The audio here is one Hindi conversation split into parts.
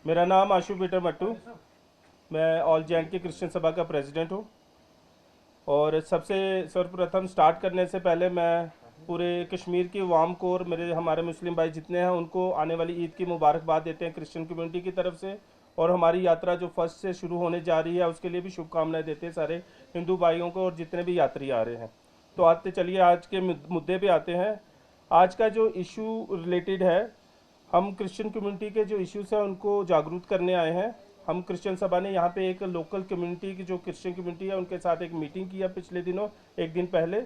मेरा नाम आशु पीटर मट्टू, मैं ऑल जे.एंड.के क्रिश्चियन सभा का प्रेसिडेंट हूँ। और सबसे सर्वप्रथम स्टार्ट करने से पहले मैं पूरे कश्मीर की अवाम को और हमारे मुस्लिम भाई जितने हैं उनको आने वाली ईद की मुबारकबाद देते हैं क्रिश्चियन कम्युनिटी की तरफ से। और हमारी यात्रा जो फर्स्ट से शुरू होने जा रही है उसके लिए भी शुभकामनाएं देते हैं सारे हिंदू भाइयों को और जितने भी यात्री आ रहे हैं। तो आते चलिए आज के मुद्दे पे आते हैं। आज का जो इशू रिलेटेड है, हम क्रिश्चियन कम्युनिटी के जो इश्यूज हैं उनको जागरूक करने आए हैं। हम क्रिश्चियन सभा ने यहाँ पे एक लोकल कम्युनिटी की जो क्रिश्चियन कम्युनिटी है उनके साथ एक मीटिंग किया पिछले दिनों, एक दिन पहले।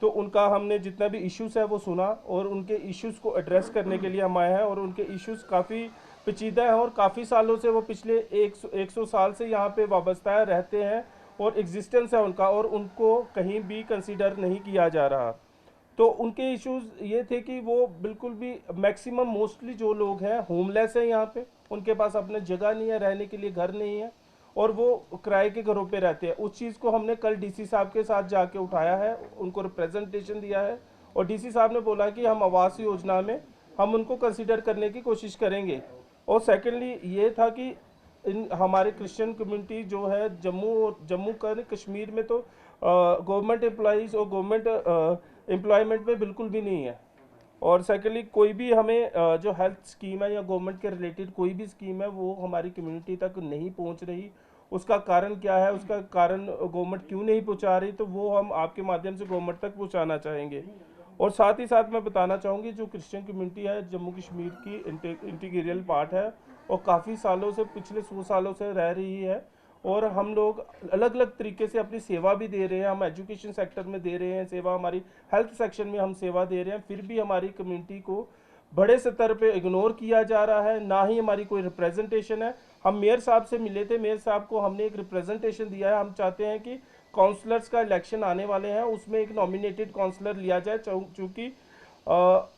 तो उनका हमने जितना भी इश्यूज है वो सुना और उनके इश्यूज को एड्रेस करने के लिए हम आए हैं। और उनके इश्यूज काफ़ी पेचीदा हैं और काफ़ी सालों से वो पिछले 100 साल से यहाँ पे वाबस्ता रहते हैं और एग्जिस्टेंस है उनका, और उनको कहीं भी कंसीडर नहीं किया जा रहा। तो उनके इश्यूज ये थे कि वो बिल्कुल भी मैक्सिमम मोस्टली जो लोग हैं होमलेस हैं यहाँ पे, उनके पास अपने जगह नहीं है, रहने के लिए घर नहीं है और वो किराए के घरों पे रहते हैं। उस चीज़ को हमने कल डीसी साहब के साथ जाके उठाया है, उनको रिप्रेजेंटेशन दिया है और डीसी साहब ने बोला कि हम आवास योजना में हम उनको कंसिडर करने की कोशिश करेंगे। और सेकेंडली ये था कि इन हमारे क्रिश्चियन कम्युनिटी जो है जम्मू का कश्मीर में तो गवर्नमेंट एम्प्लॉइज़ और गवर्नमेंट एम्प्लॉयमेंट में बिल्कुल भी नहीं है। और सेकेंडली कोई भी हमें जो हेल्थ स्कीम है या गवर्नमेंट के रिलेटेड कोई भी स्कीम है वो हमारी कम्युनिटी तक नहीं पहुंच रही। उसका कारण क्या है, उसका कारण गवर्नमेंट क्यों नहीं पहुंचा रही, तो वो हम आपके माध्यम से गवर्नमेंट तक पहुंचाना चाहेंगे। और साथ ही साथ मैं बताना चाहूँगी जो क्रिश्चियन कम्युनिटी है जम्मू कश्मीर की इंटीग्रियल पार्ट है और काफ़ी सालों से, पिछले 100 सालों से रह रही है। और हम लोग अलग अलग तरीके से अपनी सेवा भी दे रहे हैं। हम एजुकेशन सेक्टर में दे रहे हैं सेवा, हमारी हेल्थ सेक्शन में हम सेवा दे रहे हैं, फिर भी हमारी कम्युनिटी को बड़े स्तर पे इग्नोर किया जा रहा है, ना ही हमारी कोई रिप्रेजेंटेशन है। हम मेयर साहब से मिले थे, मेयर साहब को हमने एक रिप्रेजेंटेशन दिया है। हम चाहते हैं कि काउंसलर्स का इलेक्शन आने वाले हैं उसमें एक नॉमिनेटेड काउंसलर लिया जाए, चूँकि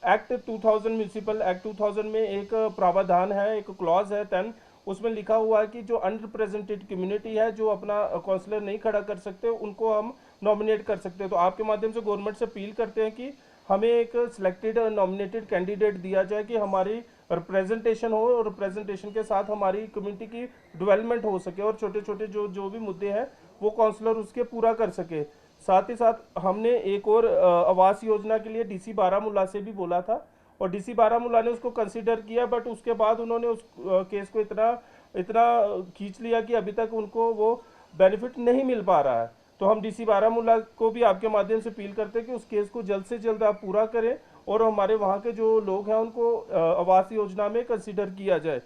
एक्ट 2000 म्यूनसिपल एक्ट 2000 में एक प्रावधान है, एक क्लॉज है 10, उसमें लिखा हुआ है कि जो अनरिप्रेजेंटेड कम्युनिटी है जो अपना काउंसलर नहीं खड़ा कर सकते उनको हम नॉमिनेट कर सकते हैं। तो आपके माध्यम से गवर्नमेंट से अपील करते हैं कि हमें एक सिलेक्टेड नॉमिनेटेड कैंडिडेट दिया जाए कि हमारी रिप्रेजेंटेशन हो और रिप्रेजेंटेशन के साथ हमारी कम्युनिटी की डेवलपमेंट हो सके और छोटे छोटे जो भी मुद्दे हैं वो काउंसलर उसके पूरा कर सके। साथ ही साथ हमने एक और आवास योजना के लिए डीसी बारामूला से भी बोला था और डीसी बारामूला ने उसको कंसीडर किया, बट उसके बाद उन्होंने उस केस को इतना इतना खींच लिया कि अभी तक उनको वो बेनिफिट नहीं मिल पा रहा है। तो हम डीसी बारामूला को भी आपके माध्यम से अपील करते हैं कि उस केस को जल्द से जल्द आप पूरा करें और हमारे वहाँ के जो लोग हैं उनको आवास योजना में कंसीडर किया जाए।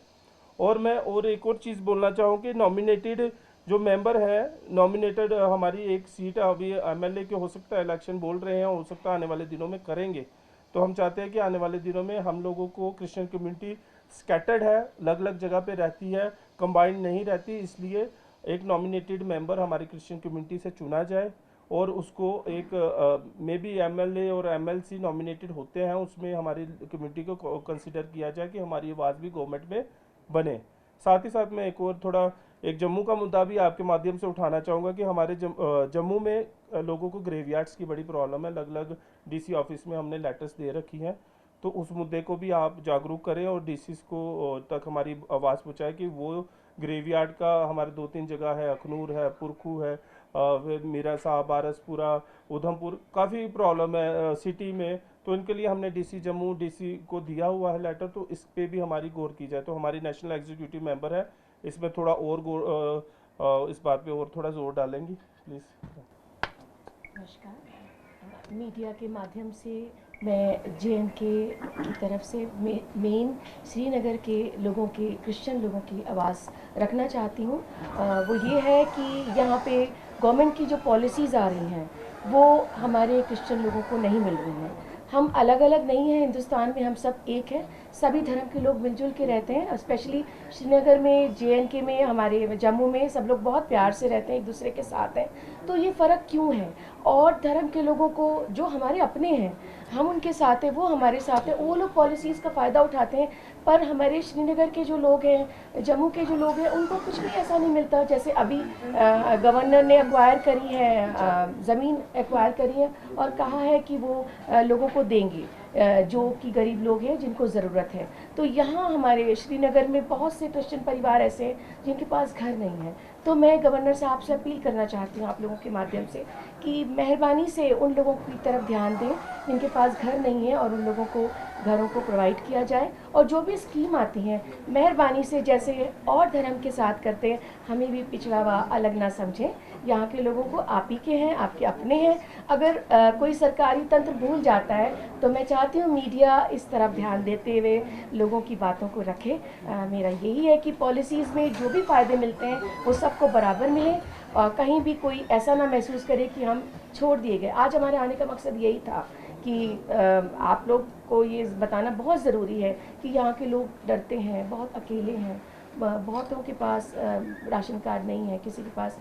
और मैं और एक और चीज़ बोलना चाहूँ कि नॉमिनेटेड जो मेंबर है, नॉमिनेटेड हमारी एक सीट अभी एमएलए के हो सकता है इलेक्शन बोल रहे हैं, हो सकता है आने वाले दिनों में करेंगे। तो हम चाहते हैं कि आने वाले दिनों में हम लोगों को क्रिश्चियन कम्युनिटी स्कैटर्ड है, अलग अलग जगह पे रहती है, कंबाइंड नहीं रहती, इसलिए एक नॉमिनेटेड मेंबर हमारी क्रिश्चियन कम्युनिटी से चुना जाए और उसको एक मे बी एमएलए और एमएलसी नॉमिनेटेड होते हैं, उसमें हमारी कम्युनिटी को कंसिडर किया जाए कि हमारी आवाज़ भी गवर्नमेंट में बने। साथ ही साथ मैं एक और थोड़ा एक जम्मू का मुद्दा भी आपके माध्यम से उठाना चाहूँगा कि हमारे जम्मू में लोगों को ग्रेवयार्ड्स की बड़ी प्रॉब्लम है। अलग अलग डीसी ऑफिस में हमने लेटर्स दे रखी हैं, तो उस मुद्दे को भी आप जागरूक करें और डीसी को तक हमारी आवाज़ पहुँचाएं कि वो ग्रेवयार्ड का हमारे 2-3 जगह है, अखनूर है, पुरखू है, मीरा साहब, बारसपुरा, उधमपुर, काफ़ी प्रॉब्लम है सिटी में। तो इनके लिए हमने डीसी जम्मू डीसी को दिया हुआ है लेटर, तो इस पे भी हमारी गौर की जाए। तो हमारी नेशनल एग्जीक्यूटिव मेंबर है, इसमें थोड़ा और इस बात पे और थोड़ा जोर डालेंगी प्लीज़। नमस्कार, मीडिया के माध्यम से मैं जे.एंड.के की तरफ से मेन श्रीनगर के लोगों की, क्रिश्चियन लोगों की आवाज़ रखना चाहती हूँ। वो ये है कि यहाँ पे गवर्नमेंट की जो पॉलिसीज़ आ रही हैं वो हमारे क्रिश्चियन लोगों को नहीं मिल रही हैं। हम अलग अलग नहीं हैं, हिंदुस्तान में हम सब एक हैं, सभी धर्म के लोग मिलजुल के रहते हैं। स्पेशली श्रीनगर में, जे.एंड.के में, हमारे जम्मू में सब लोग बहुत प्यार से रहते हैं, एक दूसरे के साथ हैं। तो ये फ़र्क क्यों है? और धर्म के लोगों को जो हमारे अपने हैं हम उनके साथ हैं, वो हमारे साथ हैं, वो लोग पॉलिसीज़ का फ़ायदा उठाते हैं, पर हमारे श्रीनगर के जो लोग हैं, जम्मू के जो लोग हैं, उनको कुछ भी ऐसा नहीं मिलता। जैसे अभी गवर्नर ने एक्वायर करी है, ज़मीन एक्वायर करी है और कहा है कि वो लोगों को देंगे, जो कि गरीब लोग हैं जिनको ज़रूरत है। तो यहाँ हमारे श्रीनगर में बहुत से क्रिश्चियन परिवार ऐसे हैं जिनके पास घर नहीं है। तो मैं गवर्नर साहब से अपील करना चाहती हूँ आप लोगों के माध्यम से कि मेहरबानी से उन लोगों की तरफ ध्यान दें जिनके पास घर नहीं है और उन लोगों को घरों को प्रोवाइड किया जाए। और जो भी स्कीम आती हैं मेहरबानी से जैसे और धर्म के साथ करते हैं हमें भी पिछड़ा व अलग ना समझें। यहाँ के लोगों को आप ही के हैं, आपके अपने हैं। अगर कोई सरकारी तंत्र भूल जाता है तो मैं चाहती हूँ मीडिया इस तरफ ध्यान देते हुए लोगों की बातों को रखे। मेरा यही है कि पॉलिसीज़ में जो भी फ़ायदे मिलते हैं वो सबको बराबर मिले और कहीं भी कोई ऐसा ना महसूस करे कि हम छोड़ दिए गए। आज हमारे आने का मकसद यही था कि आप लोग को ये बताना बहुत ज़रूरी है कि यहाँ के लोग डरते हैं, बहुत अकेले हैं, बहुतों के पास राशन कार्ड नहीं है, किसी के पास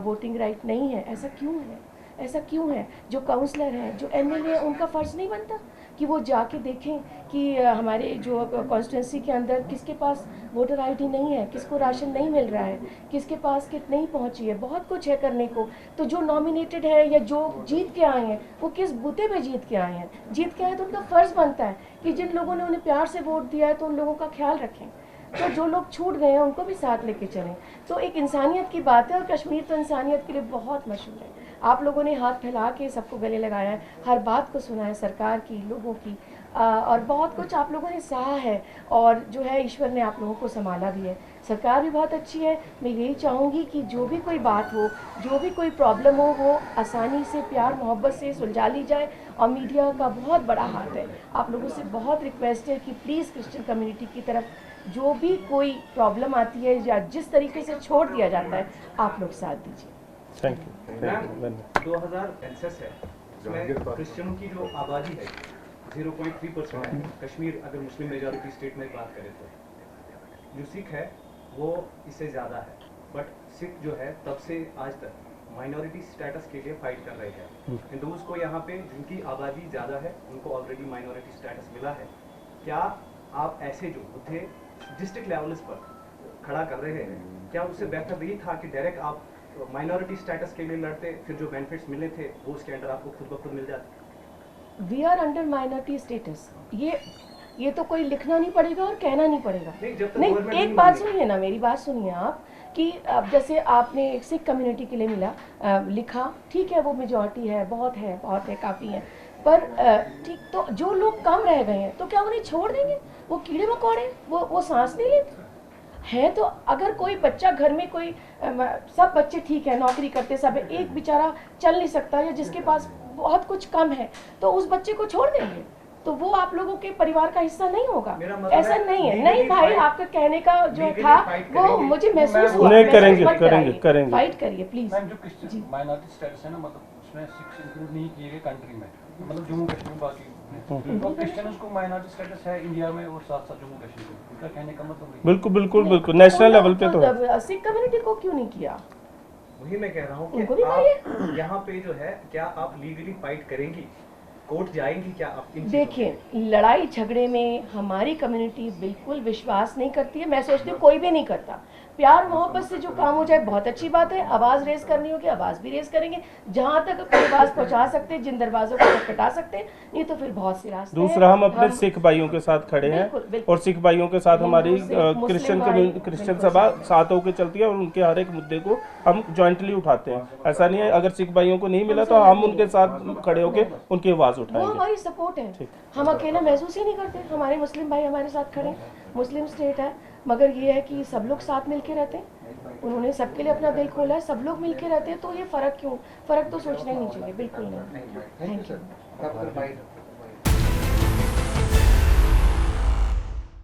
वोटिंग राइट नहीं है। ऐसा क्यों है? ऐसा क्यों है? जो काउंसलर हैं, जो एमएलए हैं, उनका फ़र्ज़ नहीं बनता कि वो जाके देखें कि हमारे जो कॉन्स्टिट्यूंसी के अंदर किसके पास वोटर आईडी नहीं है, किसको राशन नहीं मिल रहा है, किसके पास किट नहीं पहुंची है। बहुत कुछ है करने को। तो जो नॉमिनेटेड है या जो जीत के आए हैं वो किस बूते पे जीत के आए हैं। जीत के आए तो उनका फ़र्ज़ बनता है कि जिन लोगों ने उन्हें प्यार से वोट दिया है तो उन लोगों का ख्याल रखें। तो जो लोग छूट गए हैं उनको भी साथ लेके चलें। तो एक इंसानियत की बात है और कश्मीर तो इंसानियत के लिए बहुत मशहूर है। आप लोगों ने हाथ फैला के सबको गले लगाया है, हर बात को सुना है, सरकार की, लोगों की, और बहुत कुछ आप लोगों ने सहा है और जो है ईश्वर ने आप लोगों को संभाला भी है। सरकार भी बहुत अच्छी है। मैं यही चाहूँगी कि जो भी कोई बात हो, जो भी कोई प्रॉब्लम हो, वो आसानी से प्यार मोहब्बत से सुलझा ली जाए। और मीडिया का बहुत बड़ा हाथ है। आप लोगों से बहुत रिक्वेस्ट है कि प्लीज़ क्रिश्चियन कम्युनिटी की तरफ जो भी कोई प्रॉब्लम आती है या जिस तरीके से छोड़ दिया जाता है आप लोग साथ दीजिए। Thank you. 2000 सेंसस है, उसमें क्रिश्चियनों की जो आबादी है 0.3% है। कश्मीर अगर मुस्लिम मेजॉरिटी स्टेट में बात करें तो जो सिख है वो इससे ज़्यादा है। बट सिख जो है तब से आज तक माइनॉरिटी स्टेटस के लिए फाइट कर रहे हैं। हिंदूज को यहाँ पे जिनकी आबादी ज़्यादा है उनको ऑलरेडी माइनॉरिटी स्टेटस मिला है। क्या आप ऐसे जो मुद्दे डिस्ट्रिक्ट लेवल्स पर खड़ा कर रहे हैं, क्या उससे बेहतर नहीं था कि डायरेक्ट आप माइनॉरिटी स्टेटस के लिए लड़ते, फिर जो बेनिफिट्स मिले थे वो उसके अंडर आपको खुद ब खुद मिल जाते? We are under minority status. ये तो कोई लिखना नहीं पड़ेगा और कहना नहीं पड़ेगा। नहीं, एक बात सुनिए ना, मेरी बात सुनिए आप कि अब जैसे आपने एक सिख कम्युनिटी के लिए लिखा, ठीक है, वो मेजॉरिटी है, बहुत है काफ़ी है। पर ठीक, तो जो लोग कम रह गए हैं तो क्या उन्हें छोड़ देंगे? वो कीड़े मकोड़े, वो सांस नहीं लेते हैं। तो अगर कोई बच्चा घर में कोई सब बच्चे ठीक है, नौकरी करते सब है, एक बेचारा चल नहीं सकता या जिसके पास बहुत कुछ कम है तो उस बच्चे को छोड़ देंगे? तो वो आप लोगों के परिवार का हिस्सा नहीं होगा। ऐसा नहीं है। नहीं भाई, आपका कहने का जो था वो मुझे महसूस हुआ। नहीं, करेंगे फाइट करिए प्लीज। जो माइनॉरिटी स्टेटस है ना, मतलब उसमें सिक्स इंक्लूड नहीं किए गए कंट्री में, मतलब जम्मू कश्मीर बाकी तो क्रिश्चियंस को माइनॉरिटी स्टेटस है इंडिया में और साथ साथ जम्मू कश्मीर में। उनका कहने का मतलब बिल्कुल नेशनल लेवल पे तो सिख कम्युनिटी को क्यों नहीं किया? वही मैं कह रहा हूँ कि आप यहाँ पे जो है क्या आप लीगली फाइट करेंगी, कोर्ट जाएंगी क्या आप? देखिए, लड़ाई झगड़े में हमारी कम्युनिटी बिल्कुल विश्वास नहीं करती है। मैं सोचती हूँ कोई भी नहीं करता। प्यार मोहब्बत से जो काम हो जाए बहुत अच्छी बात है। आवाज़ रेस करनी होगी, आवाज़ भी रेस करेंगे, जहाँ तक अपनी आवाज़ पहुँचा सकते हैं, जिन दरवाजों को खटखटा सकते हैं। नहीं तो फिर बहुत सी रास्ते हैं। दूसरा, हम अपने सिख भाइयों के साथ खड़े हैं और सिख भाइयों के साथ हमारी क्रिश्चियन सभा साथ होकर चलती है और उनके हर एक मुद्दे को हम जॉइंटली उठाते हैं। ऐसा नहीं है अगर सिख भाइयों को नहीं मिला तो हम उनके साथ खड़े होकर उनकी आवाज़ उठाएंगे। वो हमारी सपोर्ट है। हम अकेला महसूस ही नहीं करते। हमारे मुस्लिम भाई हमारे साथ खड़े। मुस्लिम स्टेट है, मगर ये है कि सब लोग साथ मिलके रहते हैं। उन्होंने सबके लिए अपना दिल खोला है, सब लोग मिलके रहते हैं। तो ये फ़र्क क्यों? फ़र्क तो सोचना ही नहीं चाहिए, बिल्कुल नहीं। Thank you.